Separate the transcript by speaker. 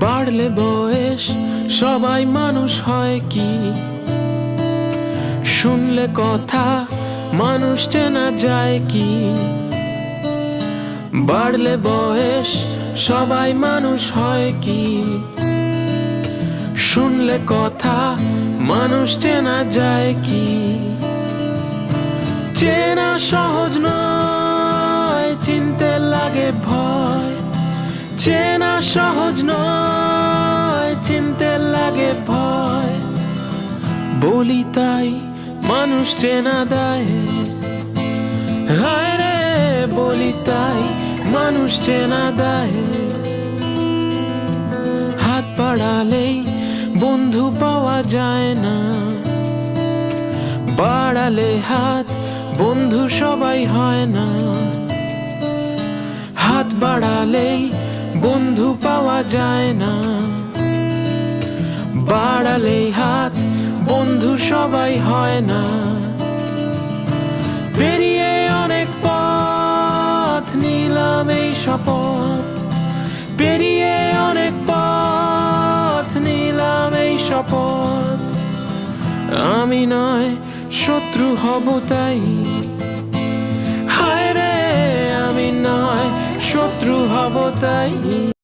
Speaker 1: বাড়লে বয়স সবাই মানুষ হয় কি? শুনলে কথা মানুষ চেনা যায় কি? বাড়লে বয়স সবাই মানুষ হয় কি? শুনলে কথা মানুষ চেনা যায় কি? চেনা সহজ নয়, চিনতে লাগে ভয়। চেনা সহজ নয়, চিনতে লাগে ভয়। বলি তাই মানুষ চেনা দেয়, হায় রে বলি তাই মানুষ চেনা দেয়। হাত বাড়ালেই বন্ধু পাওয়া যায় না, বাড়ালে হাত বন্ধু সবাই হয় না। হাত বাড়ালেই বন্ধু পাওয়া যায় না, বাড়ালেই হাত বন্ধু সবাই হয় না। পেরিয়ে অনেক পথ নিলাম এই শপথ, পেরিয়ে অনেক পথ নিলাম এই শপথ। আমি নয় শত্রু হব তাই, হায় রে আমি নয় শত্রু হব তাই।